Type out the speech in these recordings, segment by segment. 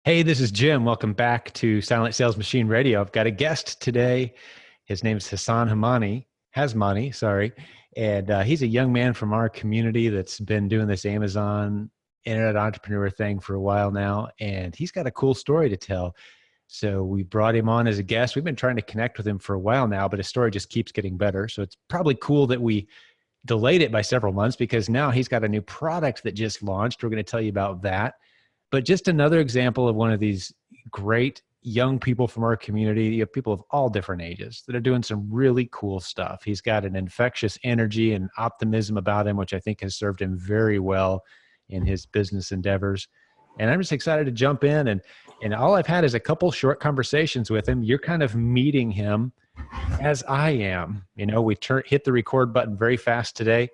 Hey, this is Jim. Welcome back to Silent Sales Machine Radio. I've got a guest today. His name is Hasmani, sorry. And he's a young man from our community that's been doing this Amazon internet entrepreneur thing for a while now. And he's got a cool story to tell. So we brought him on as a guest. We've been trying to connect with him for a while now, but his story just keeps getting better. So it's probably cool that we delayed it by several months because now he's got a new product that just launched. We're going to tell you about that. But just another example of one of these great young people from our community. You have people of all different ages that are doing some really cool stuff. He's got an infectious energy and optimism about him, which I think has served him very well in his business endeavors. And I'm just excited to jump in. And all I've had is a couple short conversations with him. You're kind of meeting him as I am. You know, we hit the record button very fast today.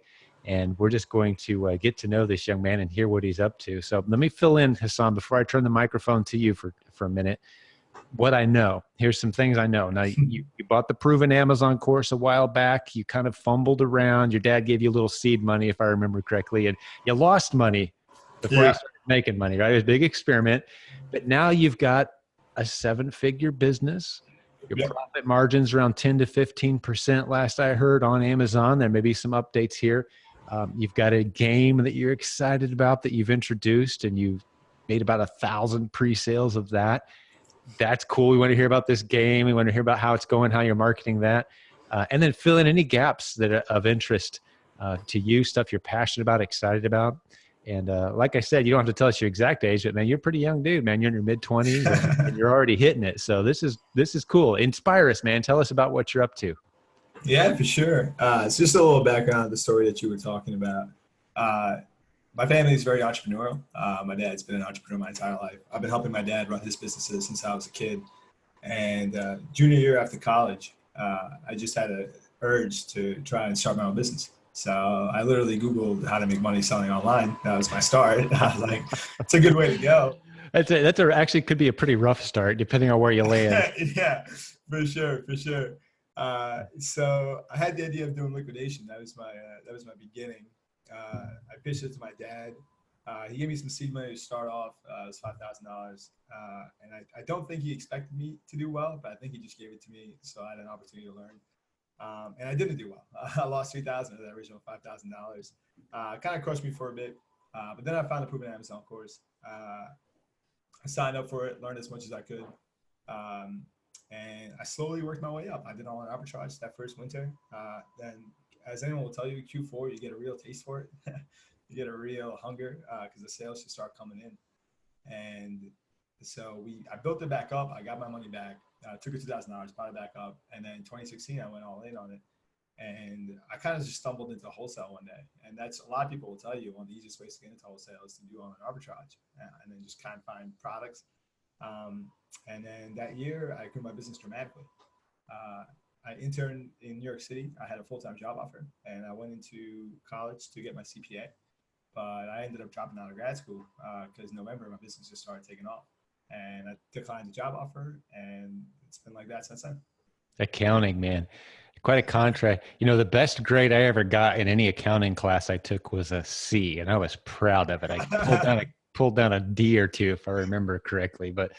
And we're just going to get to know this young man and hear what he's up to. So let me fill in, Hassan, before I turn the microphone to you for a minute, what I know. Here's some things I know. Now, you bought the Proven Amazon course a while back. You kind of fumbled around. Your dad gave you a little seed money, if I remember correctly, and you lost money before you started making money, right? It was a big experiment. But now you've got a 7-figure business. Your profit margin's around 10 to 15% last I heard on Amazon. There may be some updates here. You've got a game that you're excited about that you've introduced, and you've made about 1,000 pre-sales of that. That's cool. We want to hear about this game. We want to hear about how it's going, how you're marketing that, and then fill in any gaps that are of interest to you, stuff you're passionate about, excited about. And like I said, you don't have to tell us your exact age, but man, you're a pretty young dude, man. You're in your mid-20s and you're already hitting it. So this is cool. Inspire us, man. Tell us about what you're up to. Yeah, for sure. It's just a little background of the story that you were talking about. My family is very entrepreneurial. My dad's been an entrepreneur my entire life. I've been helping my dad run his businesses since I was a kid. And junior year after college, I just had an urge to try and start my own business. So I literally Googled how to make money selling online. That was my start. I was like, it's a good way to go. Actually could be a pretty rough start depending on where you land. Yeah, for sure. So I had the idea of doing liquidation. That was my beginning. I pitched it to my dad. He gave me some seed money to start off. It was $5,000. And I don't think he expected me to do well, but I think he just gave it to me so I had an opportunity to learn. And I didn't do well. I lost $3,000 of that original $5,000. Kind of crushed me for a bit. But then I found the Proven Amazon course. I signed up for it, learned as much as I could. And I slowly worked my way up. I did online arbitrage that first winter. Then, as anyone will tell you, Q4, you get a real taste for it. You get a real hunger because the sales just start coming in. And so I built it back up. I got my money back. Took it $2,000, bought it back up. And then in 2016, I went all in on it. And I kind of just stumbled into wholesale one day. And that's a lot of people will tell you one of the easiest ways to get into wholesale is to do online arbitrage and then just kind of find products. And then that year, I grew my business dramatically. I interned in New York City. I had a full-time job offer, and I went into college to get my CPA. But I ended up dropping out of grad school because in November, my business just started taking off. And I declined the job offer, and it's been like that since then. Accounting, man. Quite a contract. You know, the best grade I ever got in any accounting class I took was a C, and I was proud of it. I pulled down a D or two, if I remember correctly. But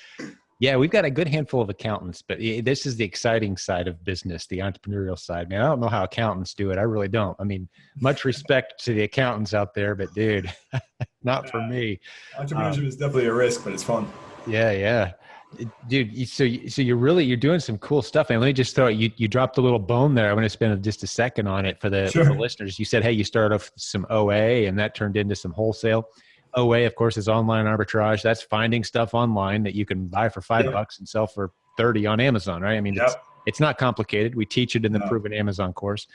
yeah, we've got a good handful of accountants, but this is the exciting side of business, the entrepreneurial side, man. I don't know how accountants do it. I really don't. I mean, much respect to the accountants out there, but dude, not for me. Entrepreneurship is definitely a risk, but it's fun. Yeah. Dude, so you're doing some cool stuff. And let me just throw it, you dropped a little bone there. I want to spend just a second on it for the listeners. You said, hey, you started off with some OA and that turned into some wholesale. OA, of course, is online arbitrage. That's finding stuff online that you can buy for $5 and sell for 30 on Amazon, right? I mean, it's not complicated. We teach it in the Proven Amazon course.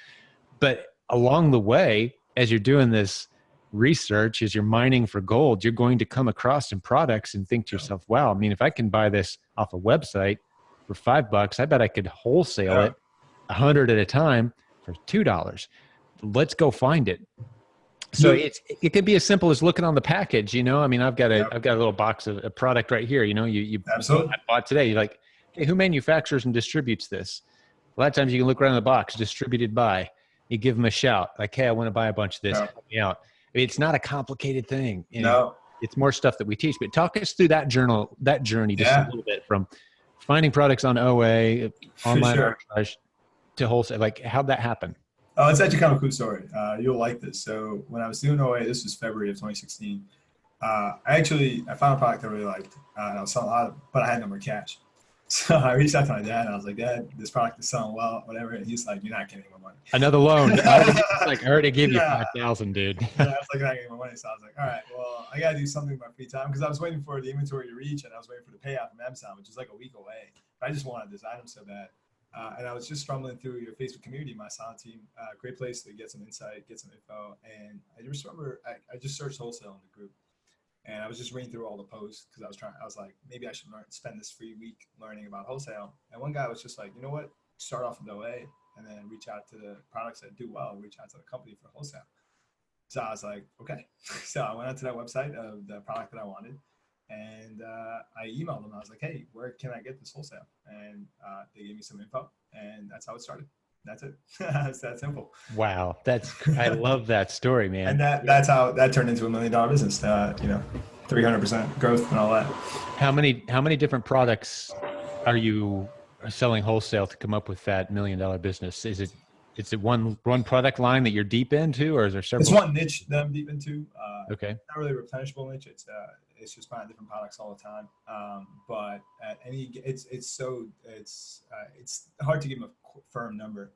But along the way, as you're doing this research, as you're mining for gold, you're going to come across some products and think to yourself, wow, I mean, if I can buy this off a website for $5, I bet I could wholesale it 100 at a time for $2. Let's go find it. So it could be as simple as looking on the package, you know. I mean, I've got a little box of a product right here. You know, I bought today. You're like, hey, who manufactures and distributes this? A lot of times you can look right on the box, distributed by. You give them a shout, like, hey, I want to buy a bunch of this. Help me out. I mean, it's not a complicated thing. You know? it's more stuff that we teach. But talk us through that journey just a Yeah, little bit, from finding products on OA, for online sure. arbitrage, to wholesale. Like, how'd that happen? Oh, it's actually kind of a cool story. You'll like this. So when I was doing OA, this was February of 2016. I found a product I really liked, and I was selling a lot of, but I had no more cash. So I reached out to my dad, and I was like, Dad, this product is selling well, whatever. And he's like, You're not getting any more money. Another loan. I already gave you Yeah, 5,000, dude. yeah, I was like, You're not getting more money. So I was like, all right, well, I got to do something with my free time, because I was waiting for the inventory to reach, and I was waiting for the payout from Amazon, which is like a week away. But I just wanted this item so bad. And I was just scrolling through your Facebook community, my silent team. Great place to get some insight, get some info. And I just remember I just searched wholesale in the group. And I was just reading through all the posts, because I was like, maybe I should spend this free week learning about wholesale. And one guy was just like, you know what? Start off with OA and then reach out to the products that do well, reach out to the company for wholesale. So I was like, okay. So I went onto that website of the product that I wanted, and I emailed them. I was like, hey, where can I get this wholesale? And they gave me some info, and that's how it started. That's it. It's that simple. Wow. I love that story, man. And that's how that turned into $1 million business. 300% growth and all that. How many different products are you selling wholesale to come up with that $1 million business? Is it one product line that you're deep into, or is there several? It's one niche that I'm deep into. Okay. Not really a replenishable niche. It's just buying different products all the time. But at it's hard to give them a firm number.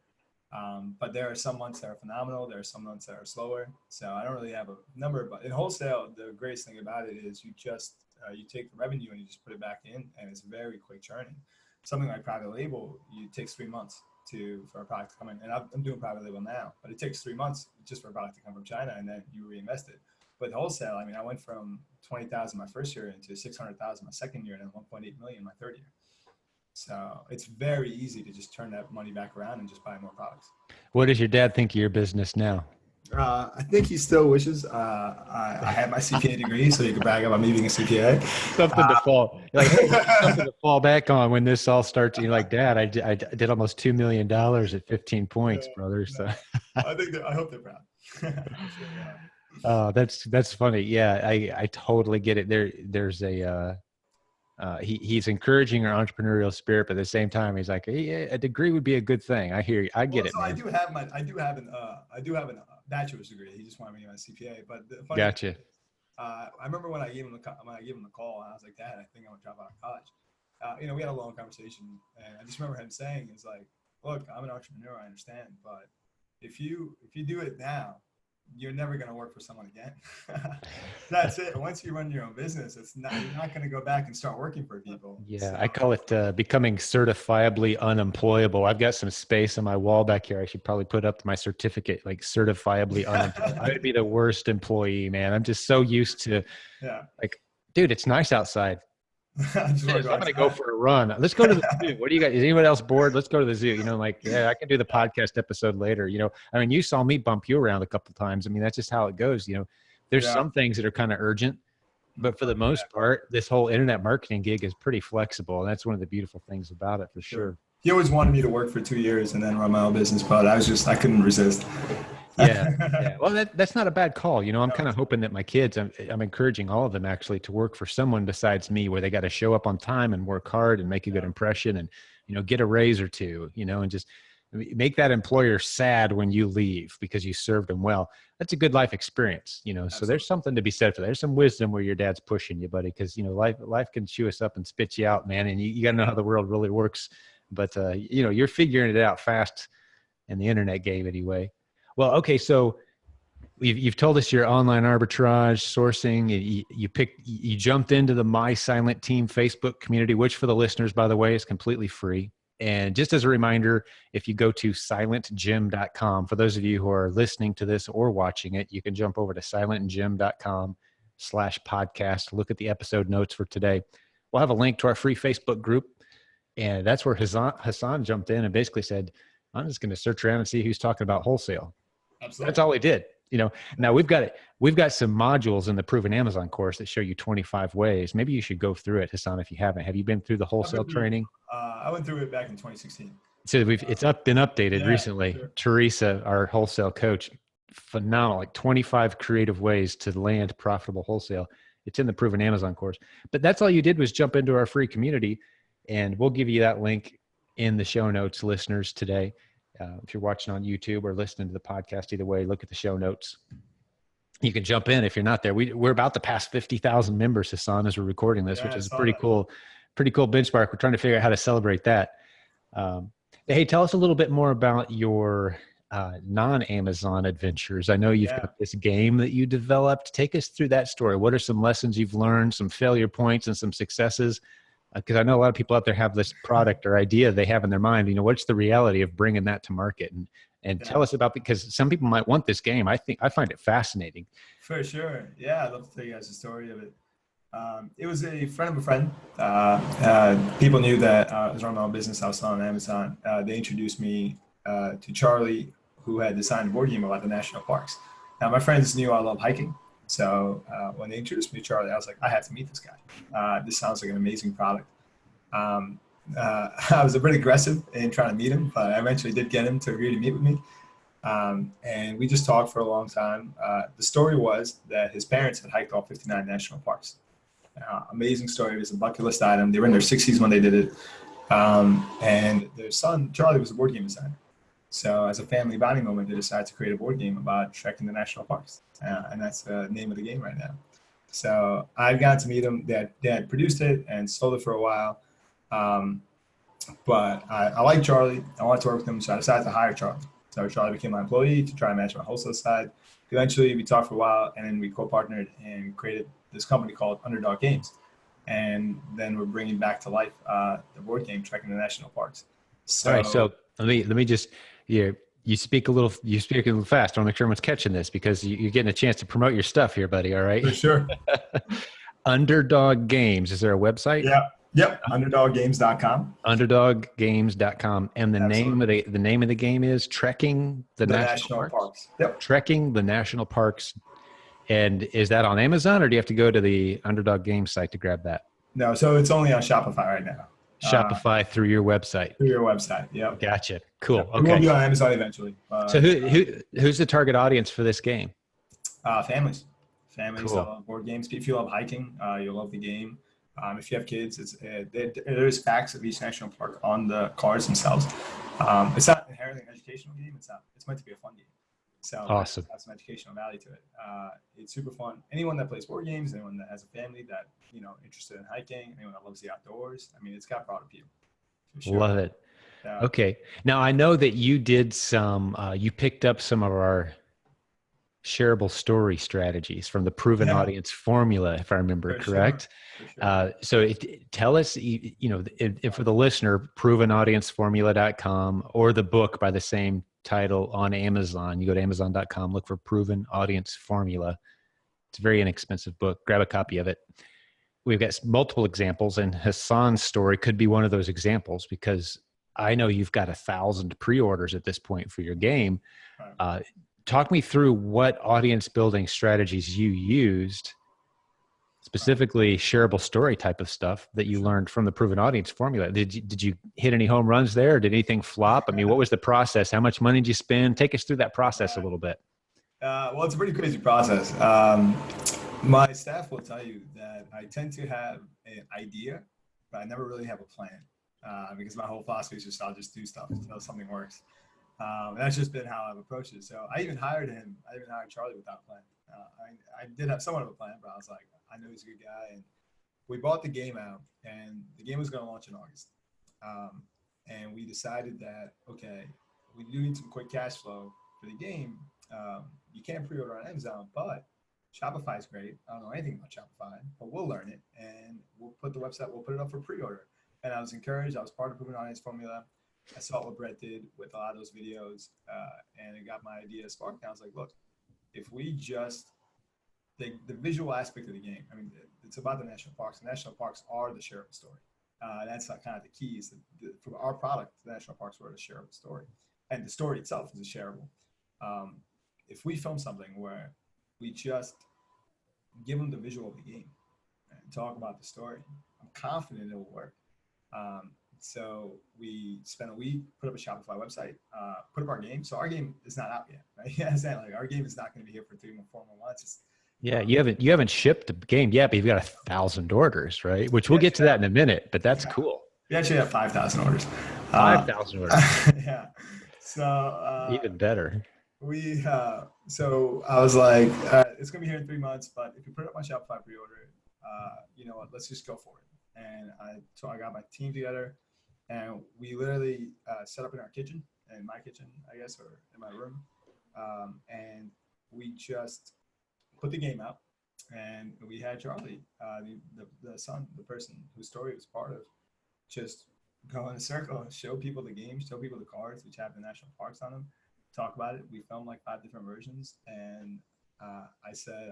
But there are some months that are phenomenal. There are some months that are slower. So I don't really have a number. But in wholesale, the greatest thing about it is you take the revenue and you just put it back in, and it's very quick churning. Something like private label, it takes 3 months for a product to come in. And I'm doing private label now, but it takes 3 months just for a product to come from China, and then you reinvest it. But wholesale, I mean, I went from 20,000 my first year into 600,000 my second year, and then 1.8 million my third year. So it's very easy to just turn that money back around and just buy more products. What does your dad think of your business now? I think he still wishes I had my CPA degree, so he could brag about me being a CPA. Something to fall back on when this all starts. You're like, Dad, I did almost $2 million at 15 points, brother. So I hope they're proud. Oh, that's funny. Yeah, I totally get it. There's he's encouraging our entrepreneurial spirit, but at the same time, he's like, hey, a degree would be a good thing. I hear you. I get it, man. I do have a bachelor's degree. He just wanted me to get my CPA. But the funny Gotcha. thing, I remember when I gave him the call, and I was like, Dad, I think I'm gonna drop out of college. We had a long conversation, and I just remember him saying, "It's like, look, I'm an entrepreneur. I understand, but if you do it now, you're never going to work for someone again." That's it. Once you run your own business, you're not going to go back and start working for people. Yeah, so. I call it becoming certifiably unemployable. I've got some space on my wall back here. I should probably put up my certificate, like certifiably unemployable. I would be the worst employee, man. I'm just so used to, like, dude, it's nice outside. I'm going to go for a run. Let's go to the zoo. What do you guys? Is anyone else bored? Let's go to the zoo. I can do the podcast episode later. You saw me bump you around a couple of times. I mean, that's just how it goes. There's some things that are kind of urgent, but for the most part, this whole internet marketing gig is pretty flexible. And that's one of the beautiful things about it, for sure. He always wanted me to work for 2 years and then run my own business, but I couldn't resist. Yeah. Well, that's not a bad call. I'm kind of hoping that my kids, I'm encouraging all of them actually to work for someone besides me, where they got to show up on time and work hard and make a good impression and, get a raise or two, and just make that employer sad when you leave because you served them well. That's a good life experience, so there's something to be said for that. There's some wisdom where your dad's pushing you, buddy, because, life can chew us up and spit you out, man. And you got to know how the world really works. But, you're figuring it out fast in the internet game anyway. Well, okay, so you've told us your online arbitrage sourcing. You jumped into the My Silent Team Facebook community, which for the listeners, by the way, is completely free. And just as a reminder, if you go to silentgym.com, for those of you who are listening to this or watching it, you can jump over to silentgym.com/podcast. Look at the episode notes for today. We'll have a link to our free Facebook group. And that's where Hassan jumped in and basically said, I'm just going to search around and see who's talking about wholesale. Absolutely. That's all he did. Now we've got some modules in the Proven Amazon course that show you 25 ways. Maybe you should go through it, Hassan, if you haven't. Have you been through the wholesale training? I went through it back in 2016. So it's been updated recently. Sure. Teresa, our wholesale coach, phenomenal, like 25 creative ways to land profitable wholesale. It's in the Proven Amazon course. But that's all you did was jump into our free community, and we'll give you that link in the show notes, listeners, today. If you're watching on YouTube or listening to the podcast, either way, look at the show notes. You can jump in if you're not there. We're about to pass 50,000 members, Hassan, as we're recording this, which is a pretty cool benchmark. We're trying to figure out how to celebrate that. Hey, tell us a little bit more about your non-Amazon adventures. I know you've got this game that you developed. Take us through that story. What are some lessons you've learned, some failure points and some successes? Because I know a lot of people out there have this product or idea they have in their mind. What's the reality of bringing that to market? And tell us about, because some people might want this game. I find it fascinating. For sure. Yeah, I'd love to tell you guys the story of it. It was a friend of a friend. People knew that I was running my own business. I was selling on Amazon. They introduced me to Charlie, who had designed a board game about the national parks. Now, my friends knew I love hiking. So when they introduced me to Charlie, I was like, I have to meet this guy. This sounds like an amazing product. I was a bit aggressive in trying to meet him, but I eventually did get him to agree to meet with me. And we just talked for a long time. The story was that his parents had hiked all 59 national parks. Amazing story. It was a bucket list item. They were in their 60s when they did it. And their son, Charlie, was a board game designer. So as a family bonding moment, they decided to create a board game about trekking the national parks. And that's the name of the game right now. So I've gotten to meet them. They had produced it and sold it for a while. But I like Charlie. I wanted to work with him, so I decided to hire Charlie. So Charlie became my employee to try and manage my wholesale side. Eventually, we talked for a while, and then we co-partnered and created this company called Underdog Games. And then we're bringing back to life the board game, Trekking the National Parks. So, all right, so let me just, you speak a little fast. I want to make sure everyone's catching this, because you're getting a chance to promote your stuff here, buddy. All right. For sure. Underdog Games. Is there a website? Yeah. Yep. Underdoggames.com. Underdoggames.com. And the name of the game is Trekking the National Parks. Yep. Trekking the National Parks. And is that on Amazon, or do you have to go to the Underdog Games site to grab that? No, so it's only on Shopify right now. Shopify through your website. Through your website, yep. Gotcha. Cool. Yep. Okay. It will be on Amazon eventually. So who's the target audience for this game? Families. Families Cool. that love board games. If you love hiking, you'll love the game. If you have kids, there's facts of each national park on the cards themselves. It's not inherently an educational game. It's meant to be a fun game. So awesome. It has some educational value to it. It's super fun. Anyone that plays board games, anyone that has a family that interested in hiking, anyone that loves the outdoors. I mean, it's got broad appeal. Sure. Love it. Okay. Now I know that you did you picked up some of our shareable story strategies from the Proven Audience formula, if I remember correct. Sure. So tell us, if for the listener, provenaudienceformula.com, or the book by the same title on Amazon. You go to amazon.com, look for Proven Audience Formula. It's a very inexpensive book. Grab a copy of it. We've got multiple examples, and Hassan's story could be one of those examples, because I know you've got 1,000 pre-orders at this point for your game. Talk me through what audience building strategies you used, specifically shareable story type of stuff that you learned from the Proven Audience formula. Did you hit any home runs there? Did anything flop? I mean, what was the process? How much money did you spend? Take us through that process a little bit. Well, it's a pretty crazy process. My staff will tell you that I tend to have an idea, but I never really have a plan, because my whole philosophy is just I'll just do stuff until something works. And that's just been how I've approached it. So I even hired him. I even hired Charlie without a plan. I did have somewhat of a plan, but I was like, I know he's a good guy. And we bought the game out, and the game was going to launch in August. And we decided that, okay, we do need some quick cash flow for the game. You can't pre-order on Amazon, but Shopify is great. I don't know anything about Shopify, but we'll learn it, and we'll put it up for pre-order. And I was encouraged. I was part of Proven Audience Formula. I saw what Brett did with a lot of those videos, and it got my idea sparked. And I was like, look, if we just the visual aspect of the game, I mean, it's about the national parks. The national parks are the shareable story. That's kind of the key, is for our product, the national parks were the shareable story. And the story itself is a shareable. If we film something where we just give them the visual of the game and talk about the story, I'm confident it will work. So we spent a week, put up a Shopify website, put up our game. So our game is not out yet, right? Yeah, I'm saying, like, our game is not going to be here for 3 or 4 more months. Yeah, you haven't shipped the game yet, but you've got 1,000 orders, right? Which we'll Yeah, get to that in a minute, but that's cool. we actually have 5,000 orders. Uh, 5,000 orders, yeah. So even better. so I was like, it's gonna be here in 3 months, but if you put up my Shopify pre-order, you know what? Let's just go for it. And so I got my team together, and we literally set up in our kitchen, in my kitchen, I guess, or in my room, and we just put the game out, and we had Charlie, the son, the person whose story it was part of, just go in a circle and show people the game, show people the cards, which have the national parks on them, talk about it. We filmed like 5 different versions, and I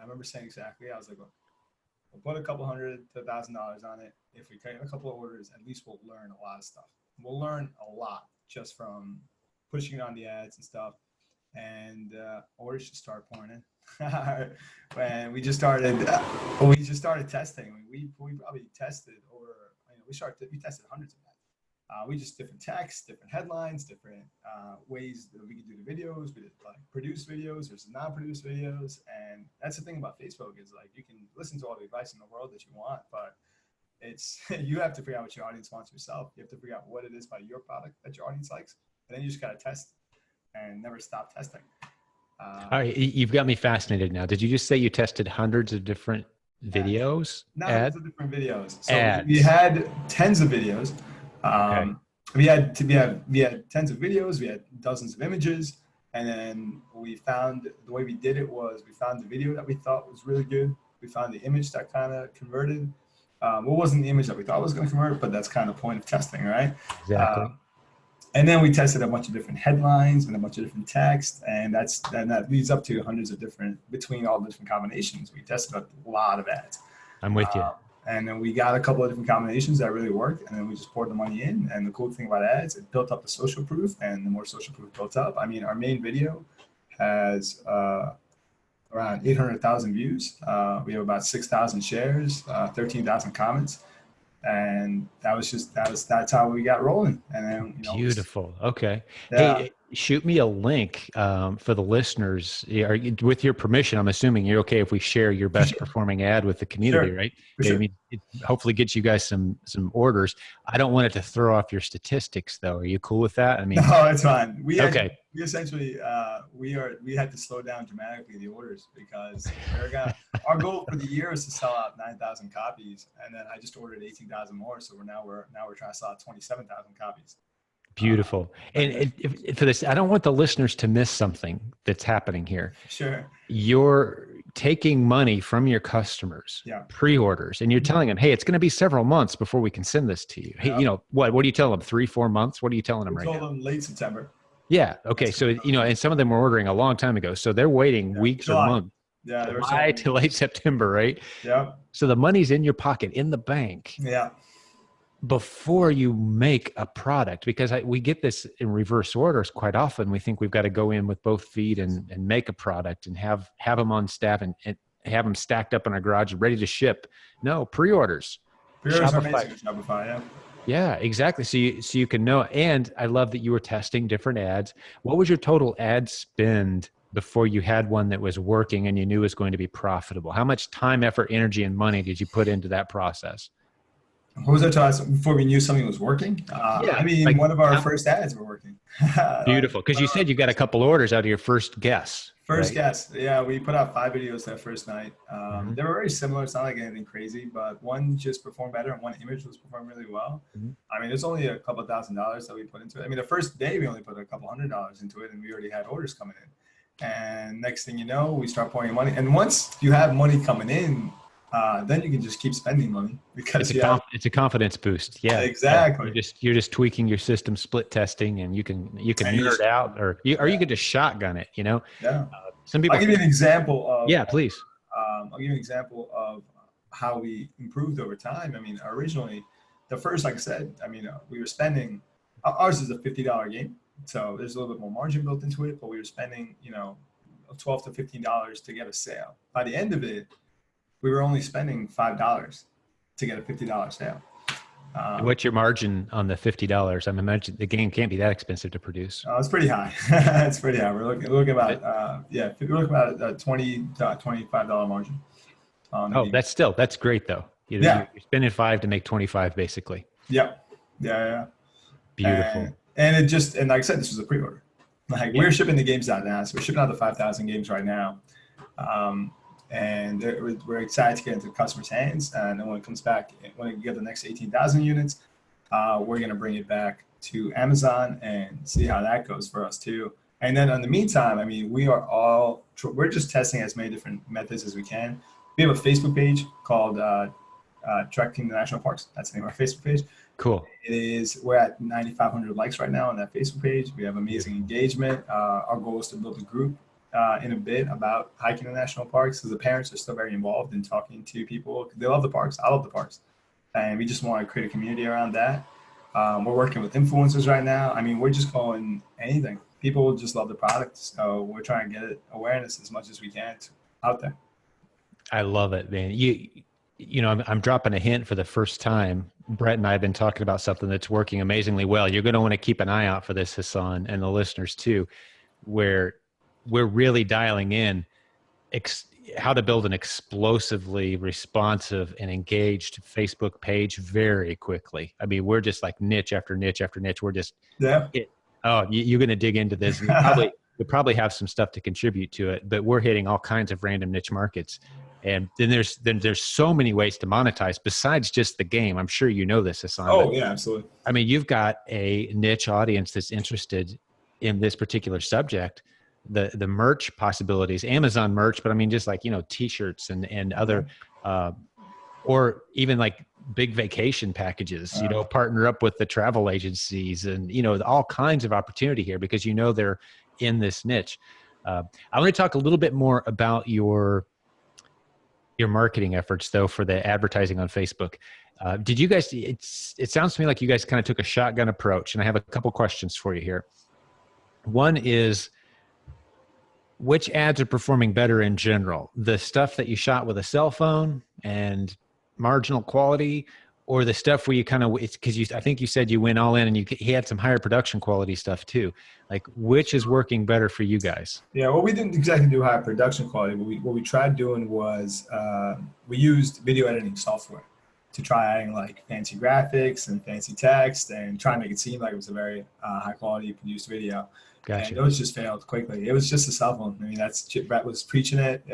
remember saying exactly, I was like, we'll put a couple $100 to $1,000 on it. If we get a couple of orders, at least we'll learn a lot of stuff. We'll learn a lot just from pushing it on the ads and stuff. And orders just started pouring in. And we just started testing. We probably tested over. We tested hundreds of ads. We just different texts, different headlines, different ways that we could do the videos. We did like produce videos versus non-produce videos, and that's the thing about Facebook is like you can listen to all the advice in the world that you want, but it's you have to figure out what your audience wants yourself. You have to figure out what it is about your product that your audience likes, and then you just gotta test and never stop testing. All right, you've got me fascinated now. Did you just say you tested hundreds of different videos? Not hundreds of different videos. So ads. we had tens of videos. Okay. We had tens of videos. We had dozens of images, and then we found the way we did it was we found the video that we thought was really good. We found the image that kind of converted. It wasn't the image that we thought was going to convert, but that's kind of the point of testing, right? Exactly. And then we tested a bunch of different headlines and a bunch of different text, and that leads up to hundreds of different, between all the different combinations. We tested a lot of ads. I'm with you. And then we got a couple of different combinations that really worked, and then we just poured the money in. And the cool thing about ads, it built up the social proof, and the more social proof built up, I mean, our main video has around 800,000 views. We have about 6,000 shares, 13,000 comments. And that's how we got rolling. And then, Beautiful. Okay. Yeah. Hey, shoot me a link for the listeners. With your permission, I'm assuming you're okay if we share your best performing ad with the community, Sure. right? Sure. I mean, it hopefully gets you guys some orders. I don't want it to throw off your statistics, though. Are you cool with that? I mean, no, it's fine. We essentially we had to slow down dramatically the orders because our goal for the year is to sell out 9,000 copies, and then I just ordered 18,000 more. So we're trying to sell out 27,000 copies. Beautiful. And for this, I don't want the listeners to miss something that's happening here. Sure. You're taking money from your customers, pre-orders, and you're telling them, hey, it's going to be several months before we can send this to you. Hey, what do you tell them? 3-4 months? What are you telling them right now? We told them late September. Yeah. Okay. So, and some of them were ordering a long time ago. So they're waiting weeks or months. Yeah. July to late September, right? Yeah. So the money's in your pocket, in the bank. Yeah. Before you make a product, because we get this in reverse orders quite often. We think we've got to go in with both feet and make a product and have them on staff and have them stacked up in our garage ready to ship. No, pre-orders. Pre-orders are amazing at Shopify, yeah. Yeah, exactly. So you can know. And I love that you were testing different ads. What was your total ad spend before you had one that was working and you knew was going to be profitable? How much time, effort, energy, and money did you put into that process? What was that to us before we knew something was working? I mean, one of our first ads were working. Beautiful. Because you said you got a couple orders out of your first guess. First guess. Yeah, we put out 5 videos that first night. They were very similar. It's not like anything crazy, but one just performed better and one image was performing really well. I mean, there's only a couple $1,000s that we put into it. I mean, the first day we only put a couple $100s into it, and we already had orders coming in. And next thing you know, we start pouring money. And once you have money coming in, then you can just keep spending money because it's a confidence boost. Yeah, exactly. You're just tweaking your system, split testing, and you can nerd out, or you can just shotgun it. Yeah. Some people. I'll give you an example of. Yeah, please. I'll give you an example of how we improved over time. I mean, originally, the first, like I said, I mean, we were spending. Ours is a $50 game, so there's a little bit more margin built into it, but we were spending, $12 to $15 to get a sale. By the end of it, we were only spending $5 to get a $50 sale. And what's your margin on the $50? I'm imagining the game can't be that expensive to produce. It's pretty high. It's pretty high. We're looking about we're looking about a $20 to $25 margin on the Oh, game. that's great though. Yeah. You're spending 5 to make 25 basically. Yep. Yeah. Beautiful. And it just, and like I said, this was a pre-order. Like Yeah. we're shipping the games out now. So we're shipping out the 5,000 games right now. And we're excited to get into the customer's hands. And then when it comes back, when we get the next 18,000 units, we're going to bring it back to Amazon and see how that goes for us too. And then in the meantime, I mean, we're just testing as many different methods as we can. We have a Facebook page called Tracking the National Parks. That's the name of our Facebook page. Cool. We're at 9,500 likes right now on that Facebook page. We have amazing engagement. Our goal is to build a group in a bit about hiking the national parks, because the parents are still very involved in talking to people. They love the parks. I love the parks. And we just want to create a community around that. We're working with influencers right now. I mean, we're just going anything. People just love the product. So we're trying to get awareness as much as we can out there. I love it, man. I'm dropping a hint for the first time. Brett and I have been talking about something that's working amazingly well. You're going to want to keep an eye out for this, Hassan, and the listeners too, where we're really dialing in how to build an explosively responsive and engaged Facebook page very quickly. I mean, we're just like niche after niche after niche. We're just, you're going to dig into this. And you'll probably have some stuff to contribute to it, but we're hitting all kinds of random niche markets. And then there's so many ways to monetize besides just the game. I'm sure you know this, Hassan. Oh, yeah, absolutely. I mean, you've got a niche audience that's interested in this particular subject. The merch possibilities, Amazon merch, but I mean, just like, T-shirts and other, or even like big vacation packages, partner up with the travel agencies and, all kinds of opportunity here because, they're in this niche. I want to talk a little bit more about your marketing efforts though, for the advertising on Facebook. Did you guys, it sounds to me like you guys kind of took a shotgun approach, and I have a couple questions for you here. One is, which ads are performing better in general? The stuff that you shot with a cell phone and marginal quality, or the stuff where you kind of, I think you said you went all in and he had some higher production quality stuff too. Like, which is working better for you guys? Yeah, well, we didn't exactly do high production quality. What we tried doing was we used video editing software to try adding like fancy graphics and fancy text and try and make it seem like it was a very high quality produced video. Gotcha. And those just failed quickly. It was just a cell phone. I mean, Brett was preaching it.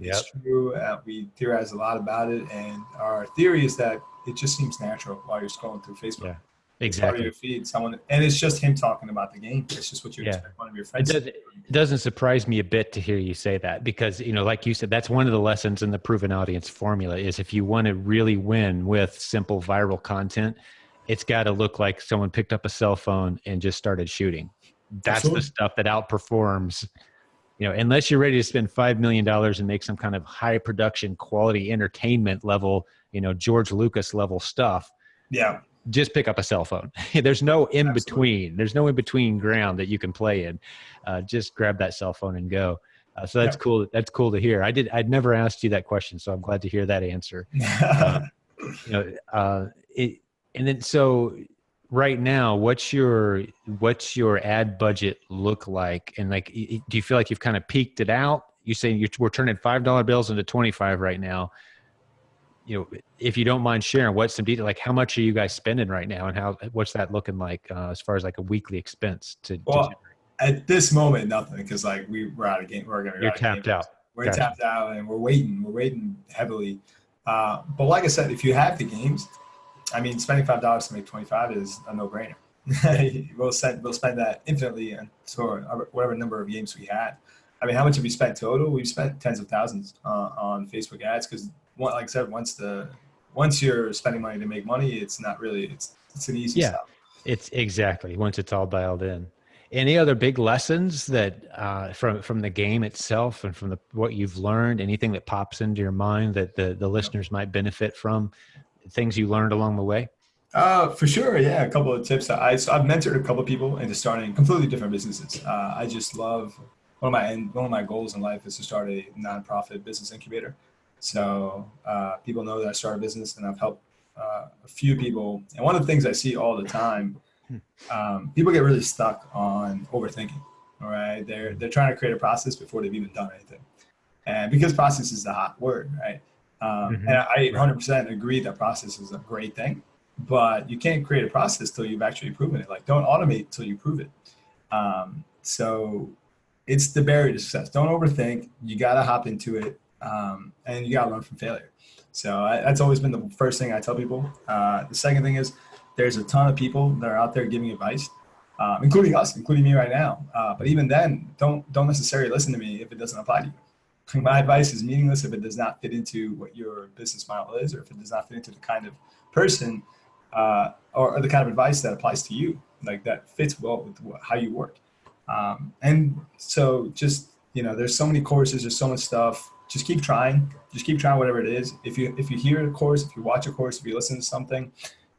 It's true. We theorized a lot about it. And our theory is that it just seems natural while you're scrolling through Facebook. Yeah, exactly. Your feed, and it's just him talking about the game. It's just what you expect one of your friends. It doesn't surprise me a bit to hear you say that because, like you said, that's one of the lessons in the proven audience formula is if you want to really win with simple viral content, it's got to look like someone picked up a cell phone and just started shooting. That's Absolutely. The stuff that outperforms, unless you're ready to spend $5 million and make some kind of high production quality entertainment level, George Lucas level stuff. Yeah. Just pick up a cell phone. There's no in between. There's no in between ground that you can play in. Just grab that cell phone and go. So that's cool. That's cool to hear. I'd never asked you that question, so I'm glad to hear that answer. And then so right now, what's your ad budget look like? And like, do you feel like you've kind of peaked it out? You say we're turning $5 bills into 25 right now. If you don't mind sharing, what's some detail? Like, how much are you guys spending right now, and what's that looking like as far as like a weekly expense to at this moment, nothing, because like we're out of game. You're tapped out. We're tapped out, and we're waiting heavily. But like I said, if you have the games, I mean, spending $5 to make 25 is a no-brainer. we'll spend that infinitely for whatever number of games we had. I mean, how much have we spent total? We've spent tens of thousands on Facebook ads because, like I said, once you're spending money to make money, it's not really it's an easy stuff. It's exactly once it's all dialed in. Any other big lessons that from the game itself and from what you've learned? Anything that pops into your mind that the listeners might benefit from? Things you learned along the way? For sure. Yeah. A couple of tips. I've mentored a couple of people into starting completely different businesses. I just love one of my goals in life is to start a nonprofit business incubator. So people know that I started a business and I've helped a few people, and one of the things I see all the time, people get really stuck on overthinking. All right, they're trying to create a process before they've even done anything, and because process is the hot word, right? And I 100% agree that process is a great thing, but you can't create a process till you've actually proven it. Like, don't automate till you prove it. So it's the barrier to success. Don't overthink. You got to hop into it, and you got to learn from failure. So that's always been the first thing I tell people. The second thing is there's a ton of people that are out there giving advice, including us, including me right now. But even then, don't necessarily listen to me if it doesn't apply to you. My advice is meaningless if it does not fit into what your business model is, or if it does not fit into the kind of person or the kind of advice that applies to you, like that fits well with how you work. And so just, there's so many courses, there's so much stuff. Just keep trying. Just keep trying whatever it is. If you hear a course, if you watch a course, if you listen to something,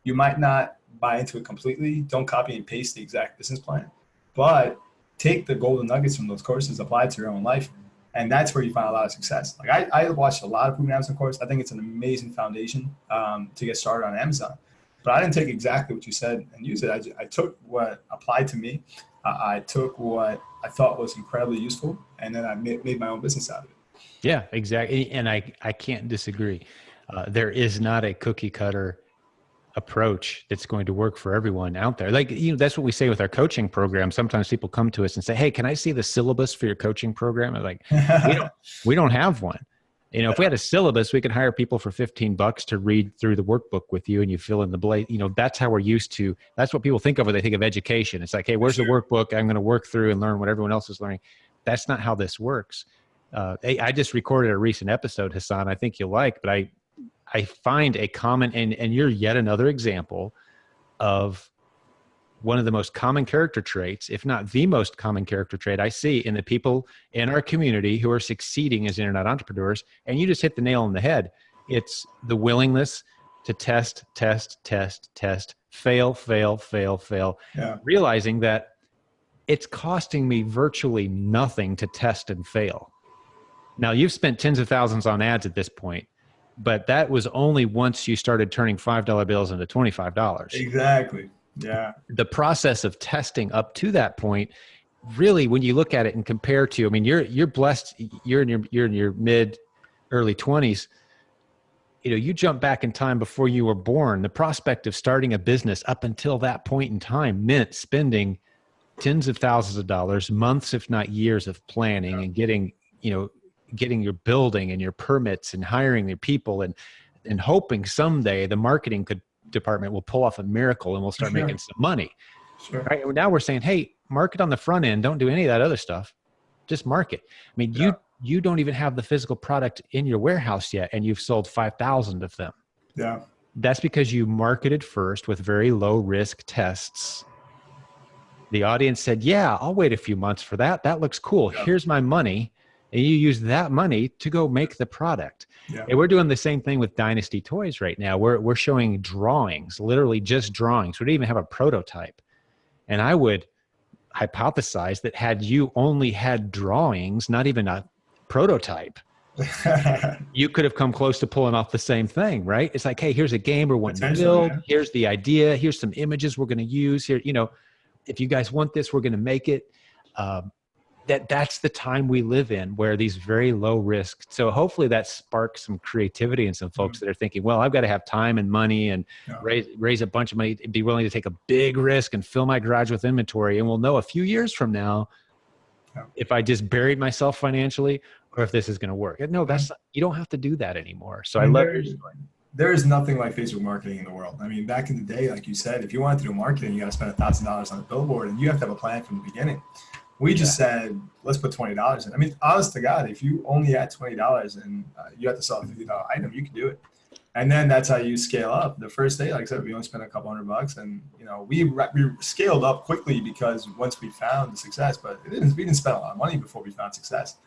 you might not buy into it completely. Don't copy and paste the exact business plan, but take the golden nuggets from those courses, apply it to your own life. And that's where you find a lot of success. Like I watched a lot of Proven Amazon course. I think it's an amazing foundation to get started on Amazon. But I didn't take exactly what you said and use it. I took what applied to me. I took what I thought was incredibly useful, and then I made my own business out of it. Yeah, exactly. And I can't disagree. There is not a cookie cutter approach that's going to work for everyone out there. Like, that's what we say with our coaching program. Sometimes people come to us and say, "Hey, can I see the syllabus for your coaching program?" I'm like, we don't have one. If we had a syllabus, we could hire people for $15 to read through the workbook with you, and you fill in the blank. That's how we're used to. That's what people think of when they think of education. It's like, hey, where's the workbook? I'm going to work through and learn what everyone else is learning. That's not how this works. I just recorded a recent episode, Hassan, I think you'll like, but I find a common, and you're yet another example of one of the most common character traits, if not the most common character trait I see in the people in our community who are succeeding as internet entrepreneurs. And you just hit the nail on the head. It's the willingness to test, fail, Yeah. realizing that it's costing me virtually nothing to test and fail. Now, you've spent tens of thousands on ads at this point, but that was only once you started turning $5 bills into $25. Exactly. Yeah. The process of testing up to that point, really, when you look at it and compare to, you're blessed. You're in your mid, early 20s. You jump back in time before you were born. The prospect of starting a business up until that point in time meant spending tens of thousands of dollars, months, if not years of planning and getting your building and your permits and hiring your people and hoping someday the marketing department will pull off a miracle and we'll start making some money. Sure. Right? Now we're saying, hey, market on the front end. Don't do any of that other stuff. Just market. You don't even have the physical product in your warehouse yet, and you've sold 5,000 of them. Yeah. That's because you marketed first with very low risk tests. The audience said, yeah, I'll wait a few months for that. That looks cool. Yeah. Here's my money. And you use that money to go make the product. Yeah. And we're doing the same thing with Dynasty Toys right now. We're showing drawings, literally just drawings. We don't even have a prototype. And I would hypothesize that had you only had drawings, not even a prototype, you could have come close to pulling off the same thing, right? It's like, hey, here's a game we're wanting to build. Yeah. Here's the idea. Here's some images we're going to use here. If you guys want this, we're going to make it. That's the time we live in, where these very low risk. So hopefully that sparks some creativity in some folks that are thinking, well, I've got to have time and money and raise a bunch of money, be willing to take a big risk and fill my garage with inventory. And we'll know a few years from now if I just buried myself financially or if this is going to work. No, you don't have to do that anymore. So I love your story. There is nothing like Facebook marketing in the world. Back in the day, like you said, if you wanted to do marketing, you got to spend $1,000 on a billboard, and you have to have a plan from the beginning. We just said, let's put $20 in. Honest to God, if you only had $20 and you had to sell a $50 item, you could do it. And then that's how you scale up. The first day, like I said, we only spent a couple $100, and we scaled up quickly because once we found the success, but we didn't spend a lot of money before we found success.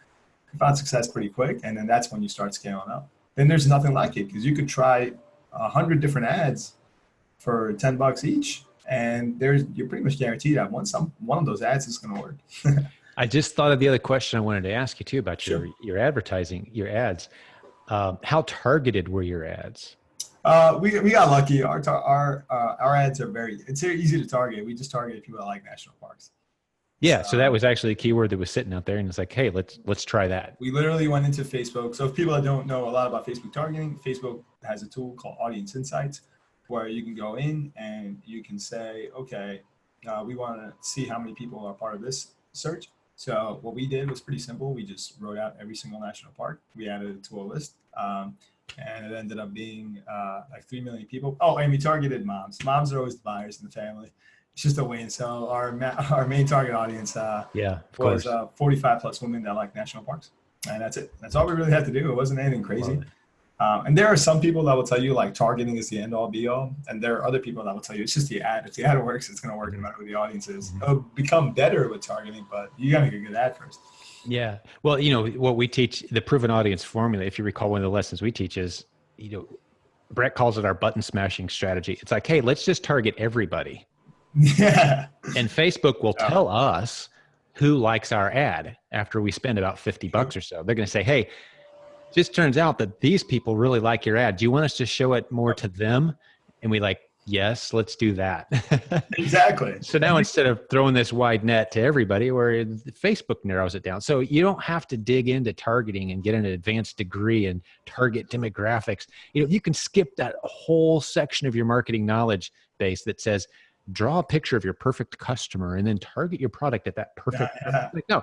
We found success pretty quick, and then that's when you start scaling up. Then there's nothing like it, because you could try 100 different ads for $10 each. And you're pretty much guaranteed that one of those ads is going to work. I just thought of the other question I wanted to ask you too about your advertising, your ads. How targeted were your ads? We got lucky. Our ads are it's very easy to target. We just targeted people that like national parks. Yeah. So that was actually a keyword that was sitting out there, and it's like, hey, let's try that. We literally went into Facebook. So if people that don't know a lot about Facebook targeting, Facebook has a tool called Audience Insights, where you can go in and you can say, okay, we want to see how many people are part of this search. So what we did was pretty simple. We just wrote out every single national park. We added it to a list. And it ended up being like 3 million people. Oh, and we targeted moms. Moms are always the buyers in the family. It's just a win. So our main target audience was 45 plus women that like national parks. And that's it. That's all we really had to do. It wasn't anything crazy. And there are some people that will tell you like targeting is the end all be all. And there are other people that will tell you it's just the ad. If the ad works, it's going to work no matter who the audience is. It'll become better with targeting, but you got to make a good ad first. Yeah. Well, what we teach, the proven audience formula, if you recall, one of the lessons we teach is, Brett calls it our button smashing strategy. It's like, hey, let's just target everybody. Yeah. And Facebook will tell us who likes our ad after we spend about $50 or so. They're going to say, hey, just turns out that these people really like your ad. Do you want us to show it more to them? And we like, yes, let's do that. Exactly. So now instead of throwing this wide net to everybody, where Facebook narrows it down. So you don't have to dig into targeting and get an advanced degree and target demographics. You can skip that whole section of your marketing knowledge base that says, draw a picture of your perfect customer and then target your product at that perfect. No,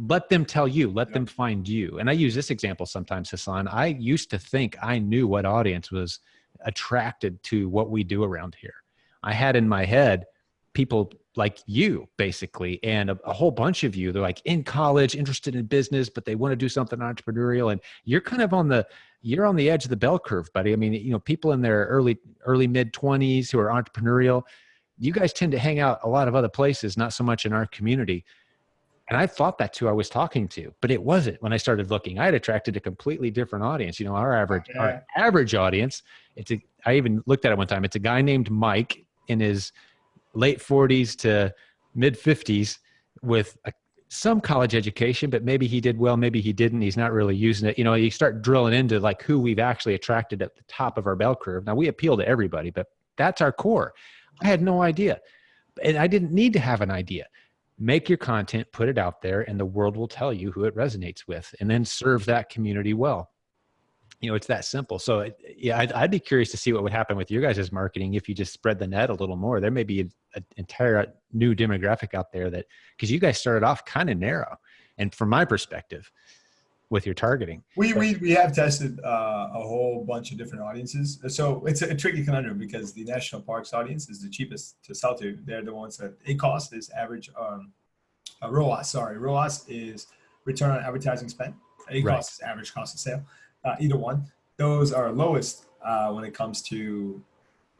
let them tell you, let them find you. And I use this example sometimes, Hassan. I used to think I knew what audience was attracted to what we do around here. I had in my head people like you, basically, and a whole bunch of you. They're like in college, interested in business, but they want to do something entrepreneurial. And you're kind of you're on the edge of the bell curve, buddy. I mean, people in their early mid 20s who are entrepreneurial, you guys tend to hang out a lot of other places, not so much in our community. And I thought that's who I was talking to, but it wasn't. When I started looking, I had attracted a completely different audience. Our average audience, I even looked at it one time. It's a guy named Mike in his late 40s to mid 50s with some college education, but maybe he did well, maybe he didn't. He's not really using it. You start drilling into like who we've actually attracted at the top of our bell curve. Now we appeal to everybody, but that's our core. I had no idea, and I didn't need to have an idea. Make your content, put it out there, and the world will tell you who it resonates with, and then serve that community well. It's that simple. So I'd be curious to see what would happen with your guys' marketing if you just spread the net a little more. There may be an entire new demographic out there because you guys started off kind of narrow. And from my perspective, with your targeting, we have tested a whole bunch of different audiences. So it's a tricky conundrum because the national parks audience is the cheapest to sell to. They're the ones that ACoS is average. ROAS. ROAS is return on advertising spend. ACoS is average cost of sale. Either one. Those are lowest when it comes to.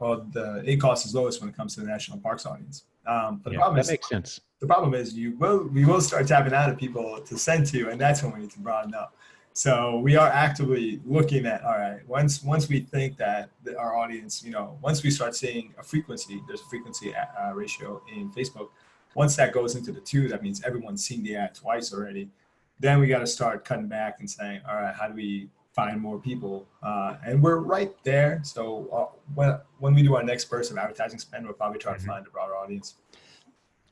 Well, the ACoS is lowest when it comes to the national parks audience. But the problem that makes sense. The problem is we will start tapping out of people to send to, and that's when we need to broaden up. So we are actively looking at, all right, once we think that our audience, once we start seeing there's a frequency ratio in Facebook. Once that goes into the 2, that means everyone's seen the ad twice already. Then we got to start cutting back and saying, all right, how do we find more people? And we're right there. So when we do our next burst of advertising spend, we'll probably try to find a broader audience.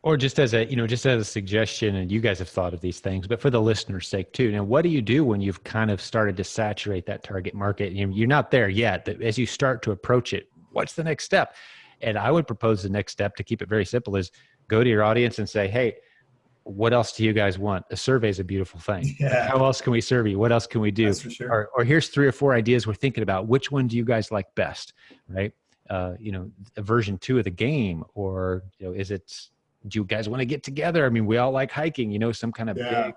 Or just as a suggestion, and you guys have thought of these things, but for the listener's sake too. Now, what do you do when you've kind of started to saturate that target market? You're not there yet, but as you start to approach it, what's the next step? And I would propose the next step, to keep it very simple, is go to your audience and say, hey, what else do you guys want? A survey is a beautiful thing. Yeah. How else can we serve you? What else can we do? That's for sure. Or here's 3 or 4 ideas we're thinking about. Which one do you guys like best? Right? A version 2 of the game, or is it? Do you guys want to get together? I mean, we all like hiking, some kind of big,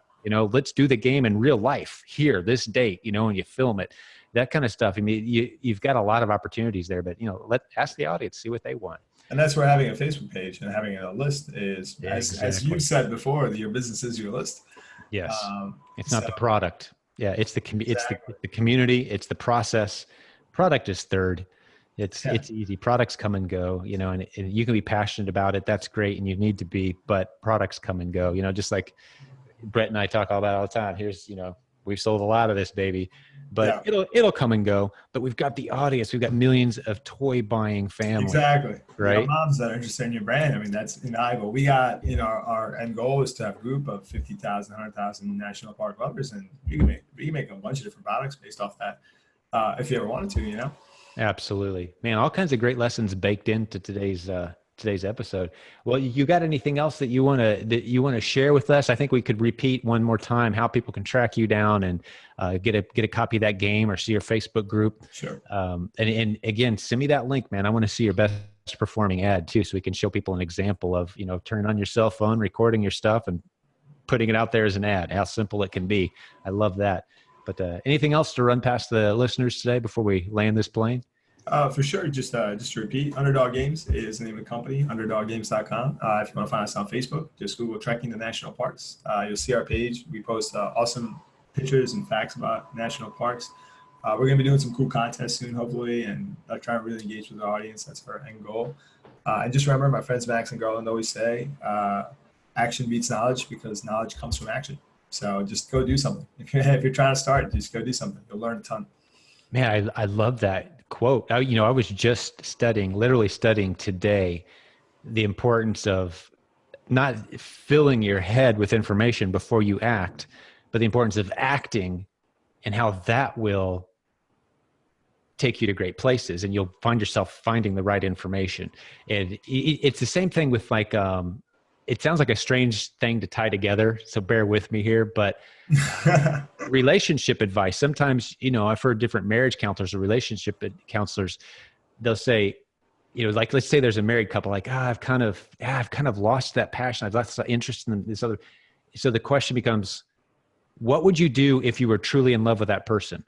let's do the game in real life here, this date, and you film it, that kind of stuff. I mean, you've got a lot of opportunities there, but, ask the audience, see what they want. And that's where having a Facebook page and having a list is, as you said before, your business is your list. Yes. It's not the product. Yeah. It's the community. It's the process. Product is third. It's easy. Products come and go, and you can be passionate about it. That's great. And you need to be, but products come and go, just like Brett and I talk all about all the time. Here's, we've sold a lot of this baby, but Yeah. it'll come and go. But we've got the audience. We've got millions of toy buying families, Exactly. You got right? moms that are interested in your brand. I mean, that's invaluable. We got, our end goal is to have a group of 50,000, 100,000 national park lovers, and we can make a bunch of different products based off that, if you ever wanted to. Absolutely, man. All kinds of great lessons baked into today's episode. Well, you got anything else that you want to share with us? I think we could repeat one more time how people can track you down and get a copy of that game or see your Facebook group. Sure. And again, send me that link, man. I want to see your best performing ad too, so we can show people an example of turning on your cell phone, recording your stuff, and putting it out there as an ad. How simple it can be. I love that. But anything else to run past the listeners today before we land this plane? For sure. Just to repeat, Underdog Games is the name of the company, underdoggames.com. If you want to find us on Facebook, just Google Trekking the National Parks. You'll see our page. We post awesome pictures and facts about national parks. We're going to be doing some cool contests soon, hopefully, and trying to really engage with the audience. That's our end goal. And just remember, my friends Max and Garland always say, action beats knowledge, because knowledge comes from action. So just go do something. If you're trying to start, just go do something. You'll learn a ton. Man, I love that quote. I was just literally studying today, the importance of not filling your head with information before you act, but the importance of acting and how that will take you to great places, and you'll find yourself finding the right information. And it's the same thing with it sounds like a strange thing to tie together, so bear with me here, but relationship advice. Sometimes, I've heard different marriage counselors or relationship counselors, they'll say, like, let's say there's a married couple, like, I've kind of lost that passion. I've lost that interest in this other. So the question becomes, what would you do if you were truly in love with that person?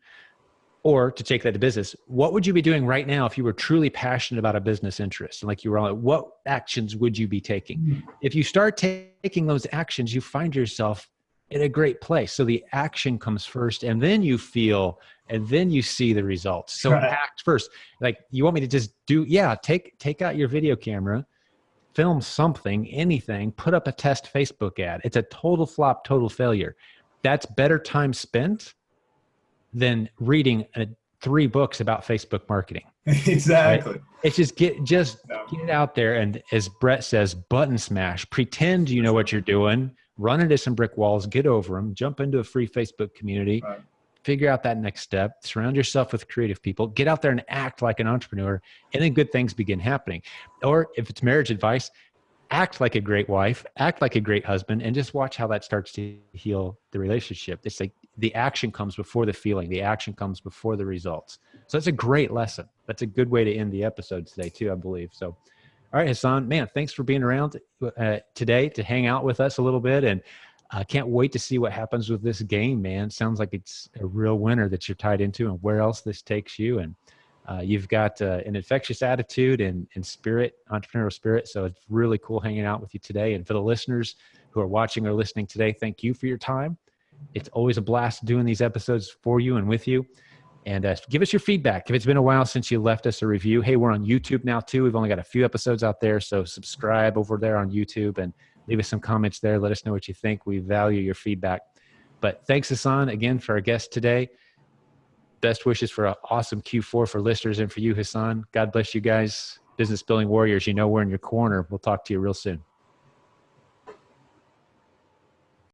Or to take that to business, what would you be doing right now if you were truly passionate about a business interest? And like you were on, what actions would you be taking? Mm-hmm. If you start taking those actions, you find yourself in a great place. So the action comes first, and then you feel, and then you see the results. So act first. Like, you want me to just take out your video camera, film something, anything, put up a test Facebook ad. It's a total flop, total failure. That's better time spent than reading 3 books about Facebook marketing. Exactly. Right? It's just get out there, and as Brett says, button smash. Pretend you know what you're doing. Run into some brick walls. Get over them. Jump into a free Facebook community. Right. Figure out that next step. Surround yourself with creative people. Get out there and act like an entrepreneur, and then good things begin happening. Or if it's marriage advice, act like a great wife, act like a great husband, and just watch how that starts to heal the relationship. It's like the action comes before the feeling. The action comes before the results. So that's a great lesson. That's a good way to end the episode today too, I believe. So, all right, Hassan, man, thanks for being around today to hang out with us a little bit. And I can't wait to see what happens with this game, man. Sounds like it's a real winner that you're tied into, and where else this takes you. And you've got an infectious attitude and spirit, entrepreneurial spirit. So it's really cool hanging out with you today. And for the listeners who are watching or listening today, thank you for your time. It's always a blast doing these episodes for you and with you. And give us your feedback. If it's been a while since you left us a review, hey, we're on YouTube now too. We've only got a few episodes out there. So subscribe over there on YouTube and leave us some comments there. Let us know what you think. We value your feedback. But thanks, Hassan, again for our guest today. Best wishes for an awesome Q4 for listeners and for you, Hassan. God bless you guys. Business Building Warriors, we're in your corner. We'll talk to you real soon.